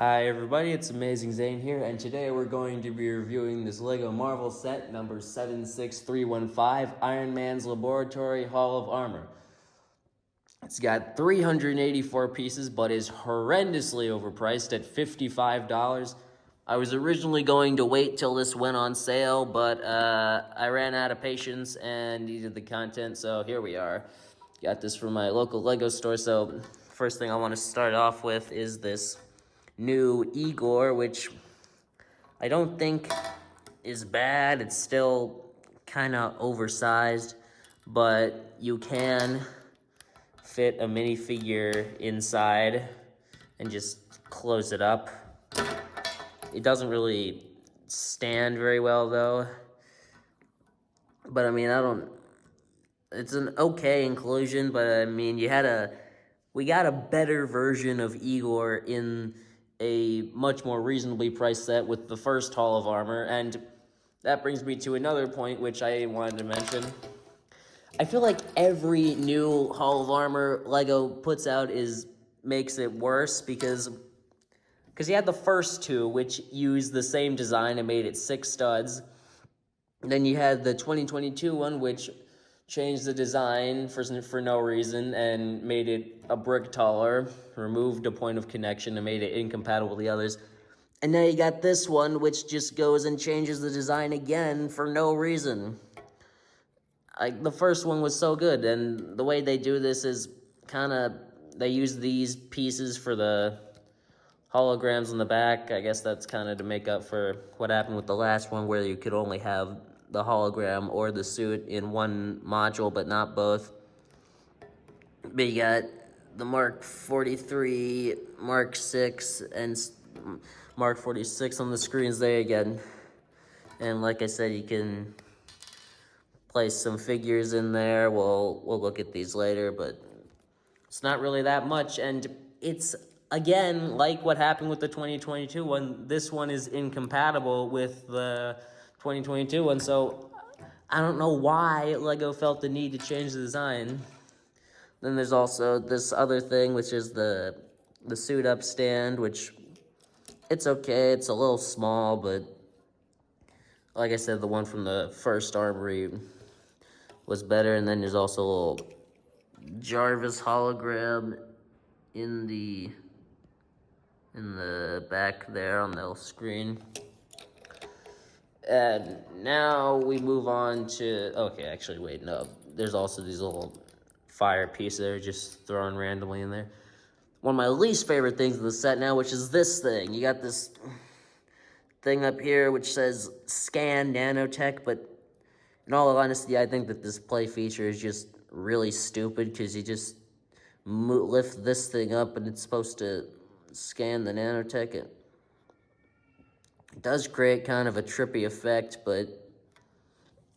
Hi everybody, it's Amazing Zane here, and today we're going to be reviewing this LEGO Marvel set number 76315, Iron Man's Laboratory Hall of Armor. It's got 384 pieces, but is horrendously overpriced at $55. I was originally going to wait till this went on sale, but I ran out of patience and needed the content, so here we are. Got this from my local LEGO store, so first thing I want to start off with is this new Igor, which I don't think is bad. It's still kind of oversized, but you can fit a minifigure inside and just close it up. It doesn't really stand very well though, but I mean, it's an okay inclusion, but I mean, we got a better version of Igor in a much more reasonably priced set with the first Hall of Armor, and that brings me to another point which I wanted to mention. I feel like every new Hall of Armor LEGO puts out makes it worse because you had the first two, which used the same design and made it 6 studs. And then you had the 2022 one, which changed the design for no reason and made it a brick taller, removed a point of connection and made it incompatible with the others. And now you got this one, which just goes and changes the design again for no reason. The first one was so good, and the way they do this is they use these pieces for the holograms on the back. I guess that's kind of to make up for what happened with the last one, where you could only have the hologram or the suit in one module, but not both. But you got the Mark 43, Mark 6, and Mark 46 on the screens there again. And like I said, you can place some figures in there. We'll look at these later, but it's not really that much. And it's, again, like what happened with the 2022 one, this one is incompatible with the 2022 one, so I don't know why LEGO felt the need to change the design. Then there's also this other thing, which is the suit up stand, which it's okay. It's a little small, but like I said, the one from the first Armory was better. And then there's also a little Jarvis hologram in the back there on the screen. And now we move on to, okay, actually, wait, no. There's also these little fire pieces that are just thrown randomly in there. One of my least favorite things in the set now, which is this thing. You got this thing up here which says Scan Nanotech, but in all honesty, I think that this play feature is just really stupid, because you just lift this thing up and it's supposed to scan the nanotech. It does create kind of a trippy effect, but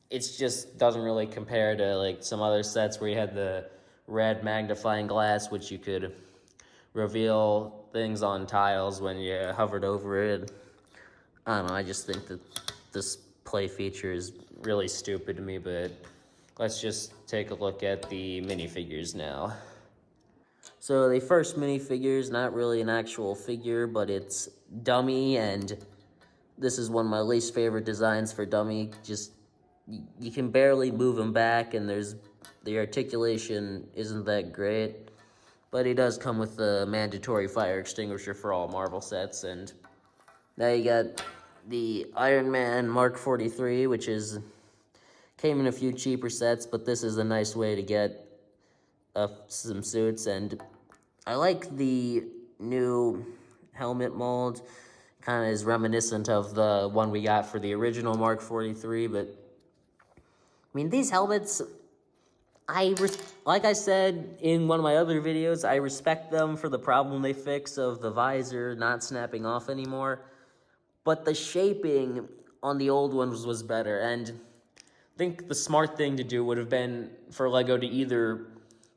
it just doesn't really compare to like some other sets where you had the red magnifying glass, which you could reveal things on tiles when you hovered over it. I don't know, I just think that this play feature is really stupid to me, but let's just take a look at the minifigures now. So the first minifigure is not really an actual figure, but it's dummy, and this is one of my least favorite designs for dummy. Just, you can barely move him back, and the articulation isn't that great. But he does come with the mandatory fire extinguisher for all Marvel sets. And now you got the Iron Man Mark 43, which came in a few cheaper sets, but this is a nice way to get some suits. And I like the new helmet mold. Kind of is reminiscent of the one we got for the original Mark 43, but I mean, these helmets, like I said in one of my other videos, I respect them for the problem they fix of the visor not snapping off anymore, but the shaping on the old ones was better. And I think the smart thing to do would have been for LEGO to either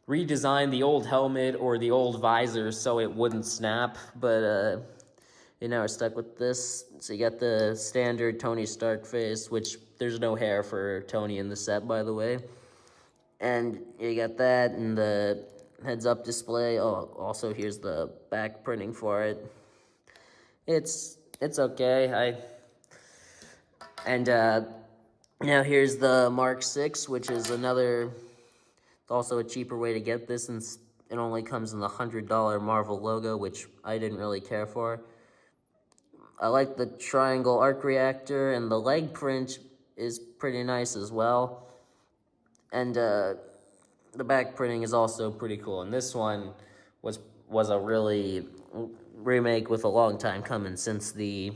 redesign the old helmet or the old visor so it wouldn't snap, but you know, we're stuck with this. So you got the standard Tony Stark face, which there's no hair for Tony in the set, by the way. And you got that, and the heads-up display. Oh, also here's the back printing for it. It's okay. Now here's the Mark 6, which is also a cheaper way to get this, since it only comes in the $100 Marvel logo, which I didn't really care for. I like the triangle arc reactor, and the leg print is pretty nice as well. And the back printing is also pretty cool. And this one was a really remake with a long time coming, since the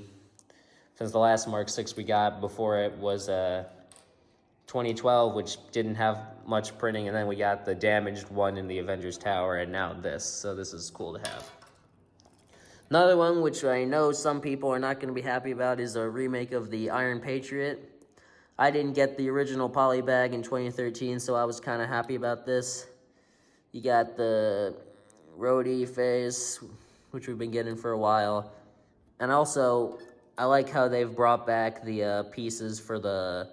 last Mark 6 we got before it was 2012, which didn't have much printing, and then we got the damaged one in the Avengers Tower, and now this. So this is cool to have. Another one, which I know some people are not going to be happy about, is a remake of the Iron Patriot. I didn't get the original polybag in 2013, so I was kind of happy about this. You got the Rhodey face, which we've been getting for a while. And also, I like how they've brought back the pieces for the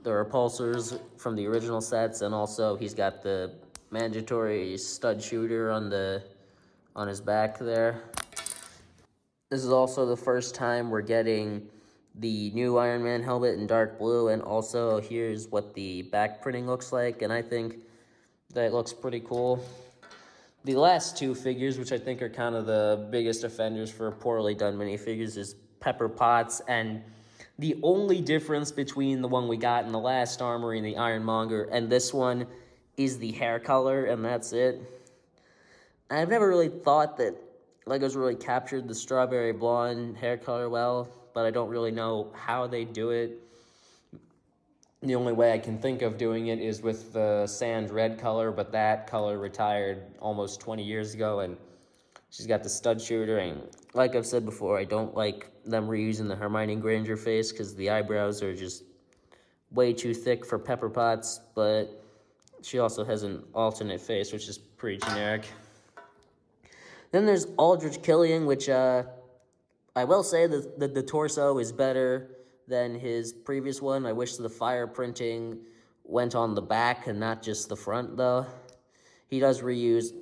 repulsors from the original sets, and also he's got the mandatory stud shooter on his back there. This is also the first time we're getting the new Iron Man helmet in dark blue, and also here's what the back printing looks like, and I think that looks pretty cool. The last two figures, which I think are kind of the biggest offenders for poorly done minifigures, is Pepper Potts, and the only difference between the one we got in the last Armory and the Ironmonger and this one is the hair color, and that's it. I've never really thought that LEGO's really captured the strawberry blonde hair color well, but I don't really know how they do it. The only way I can think of doing it is with the sand red color, but that color retired almost 20 years ago, and she's got the stud shooter, and like I've said before, I don't like them reusing the Hermione Granger face because the eyebrows are just way too thick for Pepper Potts, but she also has an alternate face, which is pretty generic. Then there's Aldrich Killian, which I will say that the torso is better than his previous one. I wish the fire printing went on the back and not just the front, though. He does reuse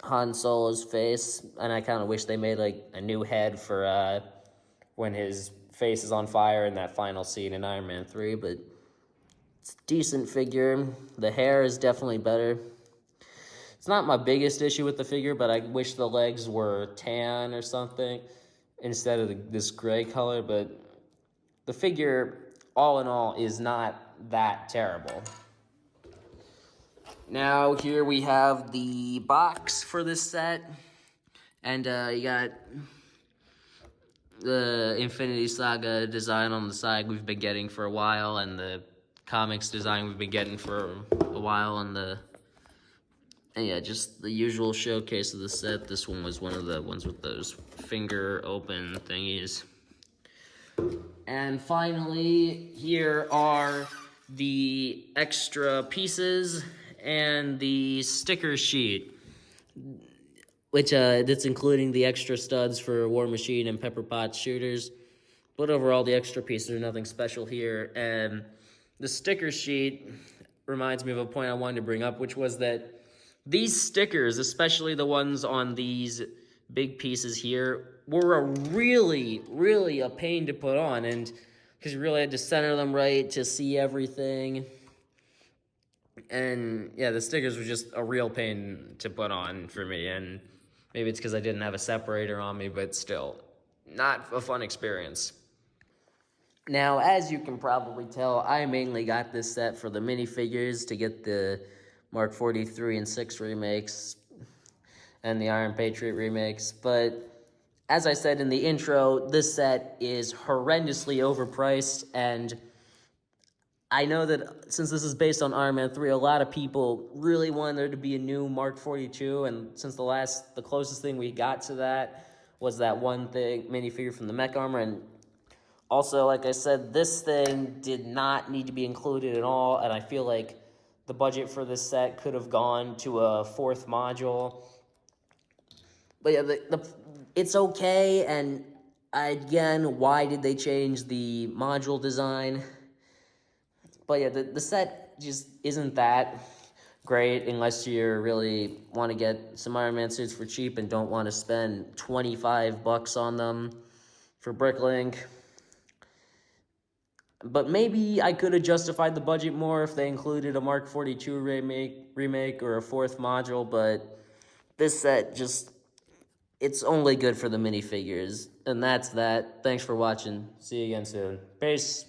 Han Solo's face, and I kind of wish they made like a new head for when his face is on fire in that final scene in Iron Man 3, but it's a decent figure. The hair is definitely better. It's not my biggest issue with the figure, but I wish the legs were tan or something instead of this gray color, but the figure, all in all, is not that terrible. Now, here we have the box for this set, and you got the Infinity Saga design on the side we've been getting for a while, and the comics design we've been getting for a while, and yeah, just the usual showcase of the set. This one was one of the ones with those finger open thingies. And finally, here are the extra pieces and the sticker sheet, which that's including the extra studs for War Machine and Pepper Potts shooters. But overall, the extra pieces are nothing special here. And the sticker sheet reminds me of a point I wanted to bring up, which was that these stickers, especially the ones on these big pieces here, were a really a pain to put on, and because you really had to center them right to see everything. And yeah, the stickers were just a real pain to put on for me, and maybe it's because I didn't have a separator on me, but still, not a fun experience. Now, as you can probably tell, I mainly got this set for the minifigures to get the Mark 43 and 6 remakes and the Iron Patriot remakes, but as I said in the intro, this set is horrendously overpriced, and I know that since this is based on Iron Man 3, a lot of people really wanted there to be a new Mark 42, and since the closest thing we got to that was that one thing, minifigure from the Mech Armor, and also, like I said, this thing did not need to be included at all, and I feel like the budget for this set could have gone to a 4th module. But yeah, it's okay, and again, why did they change the module design? But yeah, the set just isn't that great unless you really want to get some Iron Man suits for cheap and don't want to spend $25 on them. for Bricklink. But maybe I could have justified the budget more if they included a Mark 42 remake or a 4th module, but this set just, it's only good for the minifigures. And that's that. Thanks for watching. See you again soon. Peace.